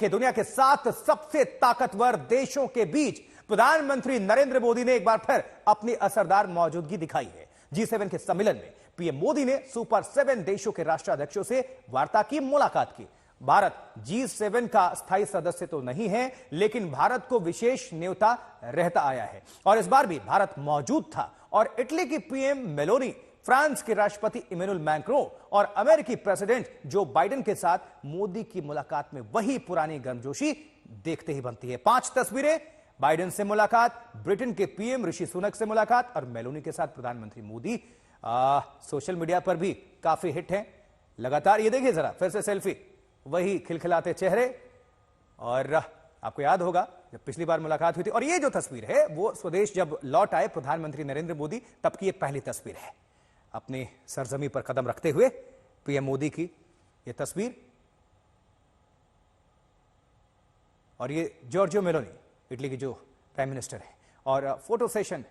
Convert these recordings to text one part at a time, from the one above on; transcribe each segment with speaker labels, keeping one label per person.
Speaker 1: देखिए, दुनिया के 7 सबसे ताकतवर देशों के बीच प्रधानमंत्री नरेंद्र मोदी ने एक बार फिर अपनी असरदार मौजूदगी दिखाई है। G7 के सम्मेलन में पीएम मोदी ने सुपर 7 देशों के राष्ट्राध्यक्षों से वार्ता की, मुलाकात की। भारत G7 का स्थायी सदस्य तो नहीं है, लेकिन भारत को विशेष न्योता रहता आया है और इस बार भी भारत मौजूद था और इटली की पीएम मेलोनी, फ्रांस के राष्ट्रपति इमैनुअल मैक्रों और अमेरिकी प्रेसिडेंट जो बाइडेन के साथ मोदी की मुलाकात में वही पुरानी गर्मजोशी देखते ही बनती है। 5 तस्वीरें, बाइडेन से मुलाकात, ब्रिटेन के पीएम ऋषि सुनक से मुलाकात और मेलोनी के साथ प्रधानमंत्री मोदी सोशल मीडिया पर भी काफी हिट हैं लगातार। ये देखिए जरा फिर से सेल्फी, वही खिलखिलाते चेहरे। और आपको याद होगा जब पिछली बार मुलाकात हुई थी, और ये जो तस्वीर है वो स्वदेश जब लौट आए प्रधानमंत्री नरेंद्र मोदी, तब की ये पहली तस्वीर है। अपनी सरजमी पर कदम रखते हुए पीएम मोदी की ये तस्वीर, और ये जॉर्जिया मेलोनी, इटली की जो प्राइम मिनिस्टर है, और फोटो सेशन,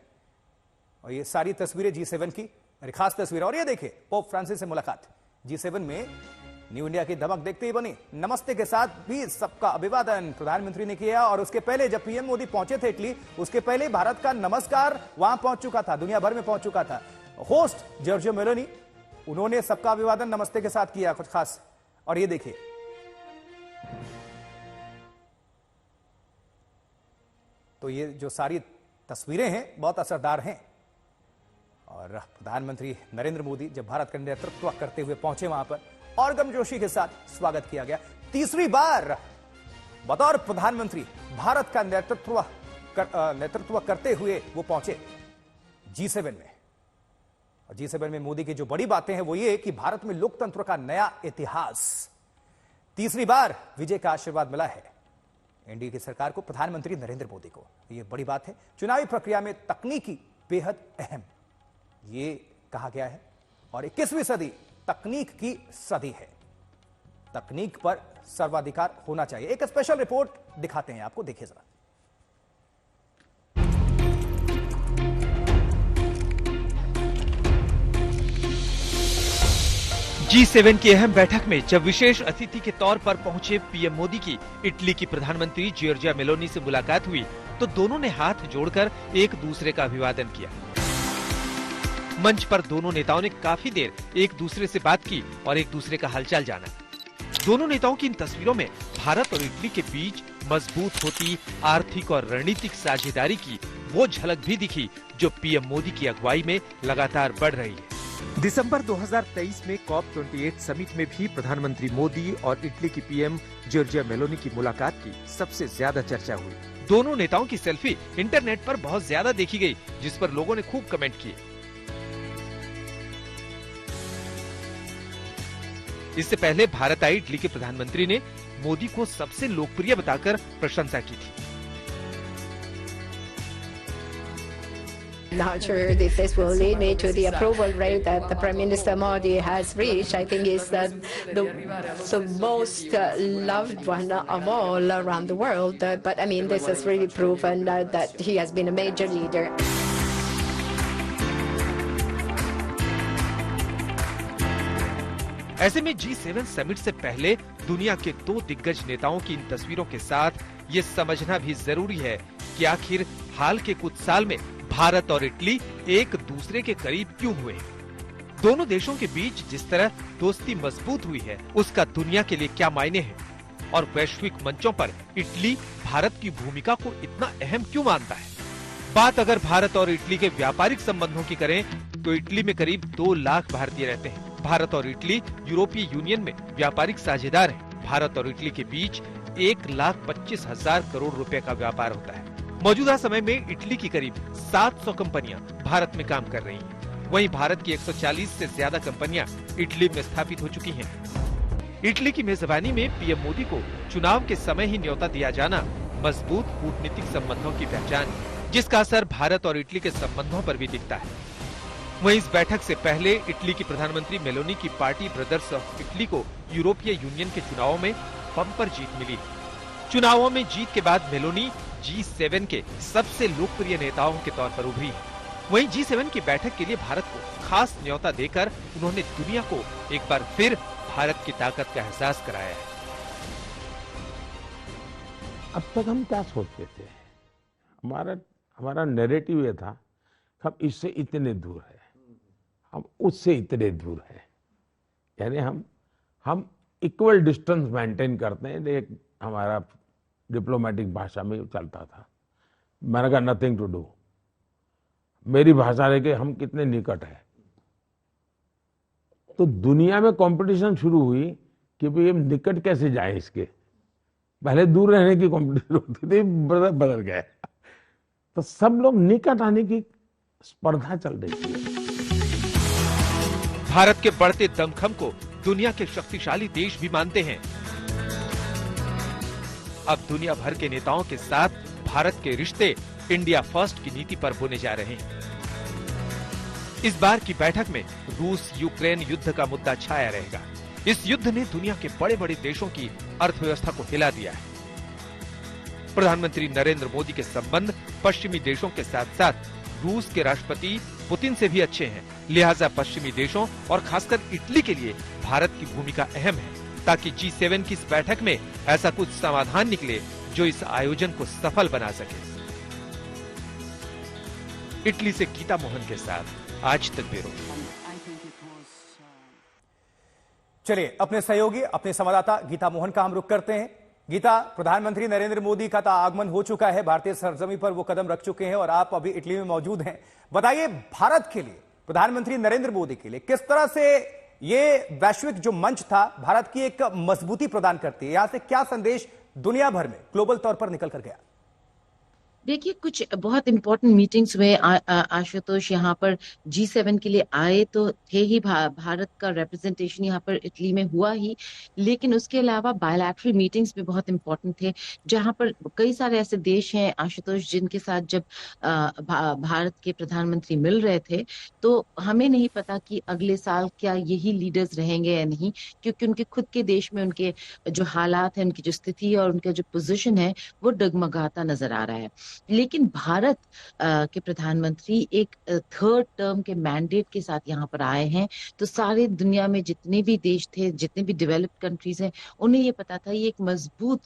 Speaker 1: और ये सारी तस्वीरें G7 की खास तस्वीर। और ये देखिए पोप फ्रांसिस से मुलाकात, G7 में न्यू इंडिया की धमक देखते ही बनी। नमस्ते के साथ भी सबका अभिवादन प्रधानमंत्री ने किया। और उसके पहले जब पीएम मोदी पहुंचे थे इटली, उसके पहले भारत का नमस्कार वहां पहुंच चुका था, दुनिया भर में पहुंच चुका था। होस्ट जॉर्जिया मेलोनी, उन्होंने सबका अभिवादन नमस्ते के साथ किया कुछ खास। और ये देखिए, तो ये जो सारी तस्वीरें हैं बहुत असरदार हैं। और प्रधानमंत्री नरेंद्र मोदी जब भारत का नेतृत्व करते हुए पहुंचे वहां पर, और गर्मजोशी के साथ स्वागत किया गया। तीसरी बार बतौर प्रधानमंत्री भारत का नेतृत्व करते हुए वो पहुंचे G7 में। और G7 में मोदी की जो बड़ी बातें हैं वो ये कि भारत में लोकतंत्र का नया इतिहास, तीसरी बार विजय का आशीर्वाद मिला है एनडीए की सरकार को, प्रधानमंत्री नरेंद्र मोदी को। ये बड़ी बात है। चुनावी प्रक्रिया में तकनीकी बेहद अहम, ये कहा गया है। और 21वीं सदी तकनीक की सदी है, तकनीक पर सर्वाधिकार होना चाहिए। एक स्पेशल रिपोर्ट दिखाते हैं आपको, देखिए जरा।
Speaker 2: G7 की अहम बैठक में जब विशेष अतिथि के तौर पर पहुंचे पीएम मोदी की इटली की प्रधानमंत्री जॉर्जिया मेलोनी से मुलाकात हुई, तो दोनों ने हाथ जोड़कर एक दूसरे का अभिवादन किया। मंच पर दोनों नेताओं ने काफी देर एक दूसरे से बात की और एक दूसरे का हालचाल जाना। दोनों नेताओं की इन तस्वीरों में भारत और इटली के बीच मजबूत होती आर्थिक और रणनीतिक साझेदारी की वो झलक भी दिखी जो पीएम मोदी की अगुवाई में लगातार बढ़ रही है। दिसंबर 2023 में COP28 समिट में भी प्रधानमंत्री मोदी और इटली की पीएम जॉर्जिया मेलोनी की मुलाकात की सबसे ज्यादा चर्चा हुई। दोनों नेताओं की सेल्फी इंटरनेट पर बहुत ज्यादा देखी गई, जिस पर लोगों ने खूब कमेंट किए। इससे पहले भारत आए इटली के प्रधानमंत्री ने मोदी को सबसे लोकप्रिय बताकर प्रशंसा की थी।
Speaker 3: Not sure if this will lead me to the approval rate that the Prime Minister Modi has reached. I think is the most loved one of all around the world. But I mean, this has really proven that he has been a major leader.
Speaker 2: ऐसे में G7 summit से पहले दुनिया के 2 दिग्गज नेताओं की इन तस्वीरों के साथ ये समझना भी जरूरी है कि आखिर हाल के कुछ साल में भारत और इटली एक दूसरे के करीब क्यों हुए। दोनों देशों के बीच जिस तरह दोस्ती मजबूत हुई है, उसका दुनिया के लिए क्या मायने हैं, और वैश्विक मंचों पर इटली भारत की भूमिका को इतना अहम क्यों मानता है। बात अगर भारत और इटली के व्यापारिक संबंधों की करें तो इटली में करीब 2 लाख भारतीय रहते हैं। भारत और इटली यूरोपीय यूनियन में व्यापारिक साझेदार हैं। भारत और इटली के बीच 1,25,000 करोड़ रुपए का व्यापार होता है। मौजूदा समय में इटली की करीब 700 कंपनियां भारत में काम कर रही हैं। वहीं भारत की 140 से ज्यादा कंपनियां इटली में स्थापित हो चुकी हैं। इटली की मेजबानी में पीएम मोदी को चुनाव के समय ही न्योता दिया जाना मजबूत कूटनीतिक संबंधों की पहचान है, जिसका असर भारत और इटली के संबंधों पर भी दिखता है। वहीं इस बैठक से पहले इटली की प्रधानमंत्री मेलोनी की पार्टी ब्रदर्स ऑफ इटली को यूरोपीय यूनियन के चुनावों में बम्पर जीत मिली। चुनावों में जीत के बाद मेलोनी G7 के सबसे लोकप्रिय नेताओं के तौर पर उभरी। वहीं G7 की बैठक के लिए भारत को खास न्योता देकर उन्होंने दुनिया को एक बार फिर भारत की ताकत का एहसास कराया है।
Speaker 4: अब तक हम क्या सोचते थे, हमारा नैरेटिव ये था कि हम इससे इतने दूर है, हम उससे इतने दूर है, यानी हम इक्वल डिस्टेंस मेंटेन करते हैं। एक हमारा डिप्लोमेटिक भाषा में चलता था, मैंने कहा नथिंग टू डू, मेरी भाषा है कि हम कितने निकट है। तो दुनिया में कंपटीशन शुरू हुई कि भाई हम निकट कैसे जाएं इसके, पहले दूर रहने की कंपटीशन होती थी, बदल गया। तो सब लोग निकट आने की स्पर्धा चल रही थी।
Speaker 2: भारत के बढ़ते दमखम को दुनिया के शक्तिशाली देश भी मानते हैं। अब दुनिया भर के नेताओं के साथ भारत के रिश्ते इंडिया फर्स्ट की नीति पर बुने जा रहे हैं। इस बार की बैठक में रूस यूक्रेन युद्ध का मुद्दा छाया रहेगा। इस युद्ध ने दुनिया के बड़े बड़े देशों की अर्थव्यवस्था को हिला दिया है। प्रधानमंत्री नरेंद्र मोदी के संबंध पश्चिमी देशों के साथ साथ रूस के राष्ट्रपति पुतिन से भी अच्छे हैं, लिहाजा पश्चिमी देशों और खासकर इटली के लिए भारत की भूमिका अहम है, ताकि G7 की इस बैठक में ऐसा कुछ समाधान निकले जो इस आयोजन को सफल बना सके। इटली से गीता मोहन के साथ आज तक ब्यूरो।
Speaker 1: चलिए अपने सहयोगी, अपने संवाददाता गीता मोहन का हम रुख करते हैं। गीता, प्रधानमंत्री नरेंद्र मोदी का आगमन हो चुका है, भारतीय सरजमी पर वो कदम रख चुके हैं और आप अभी इटली में मौजूद हैं। बताइए, भारत के लिए, प्रधानमंत्री नरेंद्र मोदी के लिए किस तरह से ये वैश्विक जो मंच था भारत की एक मजबूती प्रदान करती है, यहां से क्या संदेश दुनिया भर में ग्लोबल तौर पर निकल कर गया?
Speaker 5: देखिए, कुछ बहुत इंपॉर्टेंट मीटिंग्स हुए। आशुतोष यहाँ पर G7 के लिए आए तो थे ही, भारत का रिप्रेजेंटेशन यहाँ पर इटली में हुआ ही, लेकिन उसके अलावा बायलैटरल मीटिंग्स भी बहुत इंपॉर्टेंट थे, जहाँ पर कई सारे ऐसे देश हैं आशुतोष जिनके साथ जब भारत के प्रधानमंत्री मिल रहे थे तो हमें नहीं पता कि अगले साल क्या यही लीडर्स रहेंगे या नहीं, क्योंकि उनके खुद के देश में उनके जो हालात हैं, उनकी जो स्थिति है और उनका जो पोजिशन है वो डगमगाता नजर आ रहा है। लेकिन भारत के प्रधानमंत्री एक थर्ड टर्म के मैंडेट के साथ यहाँ पर आए हैं, तो सारे दुनिया में जितने भी देश थे, जितने भी डेवलप्ड कंट्रीज हैं, उन्हें ये पता था ये एक मजबूत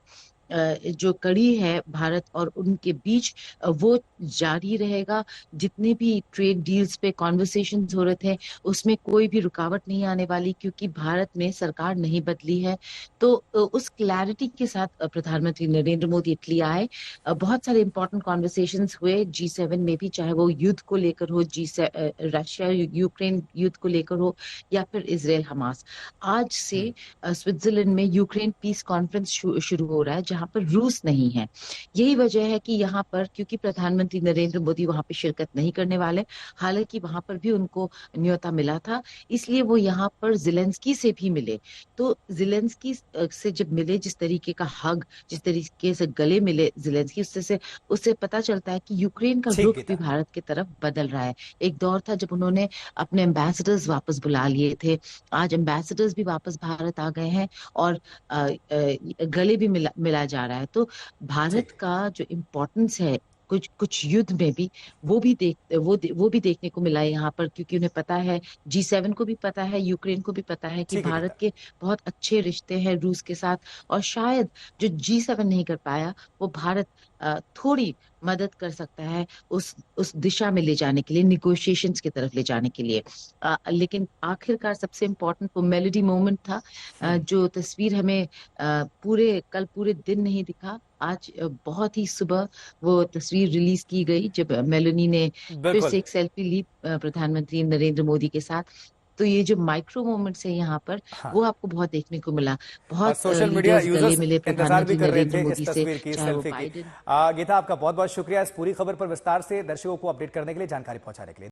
Speaker 5: जो कड़ी है भारत और उनके बीच वो जारी रहेगा। जितने भी ट्रेड डील्स पे कॉन्वर्सेशंस हो रहे थे उसमें कोई भी रुकावट नहीं आने वाली, क्योंकि भारत में सरकार नहीं बदली है। तो उस क्लैरिटी के साथ प्रधानमंत्री नरेंद्र मोदी इटली आए। बहुत सारे इंपॉर्टेंट कॉन्वर्सेशंस हुए G7 में भी, चाहे वो युद्ध को लेकर हो, रशिया यूक्रेन युद्ध को लेकर हो या फिर इजराइल हमास। आज से स्विट्जरलैंड में यूक्रेन पीस कॉन्फ्रेंस शुरू हो रहा है, जहां पर रूस नहीं है। यही वजह है कि यहाँ पर, क्योंकि प्रधानमंत्री नरेंद्र मोदी वहां पे शिरकत नहीं करने वाले, हालांकि वहां पर भी उनको न्योता मिला था, इसलिए वो यहाँ पर ज़ेलेंस्की से भी मिले। तो ज़ेलेंस्की से जब मिले, जिस तरीके का हग, जिस तरीके से गले मिले ज़ेलेंस्की, उससे पता चलता है कि यूक्रेन का रुख भी भारत की तरफ बदल रहा है। एक दौर था जब उन्होंने अपने एम्बेसडर्स वापस बुला लिए थे, आज एम्बेसडर्स भी वापस भारत आ गए हैं और गले भी मिला जा रहा है। तो भारत का जो इम्पोर्टेंस है कुछ युद्ध में भी वो भी देखने को मिला है यहाँ पर, क्योंकि उन्हें पता है, G7 को भी पता है, यूक्रेन को भी पता है कि भारत के बहुत अच्छे रिश्ते हैं रूस के साथ, और शायद जो G7 नहीं कर पाया वो भारत थोड़ी मदद कर सकता है उस दिशा में ले जाने के लिए, निगोशिएशंस की तरफ ले जाने के लिए। लेकिन आखिरकार सबसे इम्पोर्टेंट वो मेलोडी मोमेंट था, जो तस्वीर हमें कल पूरे दिन नहीं दिखा, आज बहुत ही सुबह वो तस्वीर रिलीज की गई जब मेलोनी ने फिर से एक सेल्फी ली प्रधानमंत्री नरेंद्र मोदी के साथ। तो ये जो माइक्रो मोमेंट्स है यहाँ पर, वो आपको बहुत देखने को मिला। बहुत
Speaker 1: सोशल मीडिया यूजर्स
Speaker 5: मिले
Speaker 1: इंतजार भी कर रहे थे
Speaker 5: मोदी
Speaker 1: इस तस्वीर की, सेल्फी की। गीता, आपका बहुत बहुत शुक्रिया इस पूरी खबर पर विस्तार से दर्शकों को अपडेट करने के लिए, जानकारी पहुंचाने के लिए।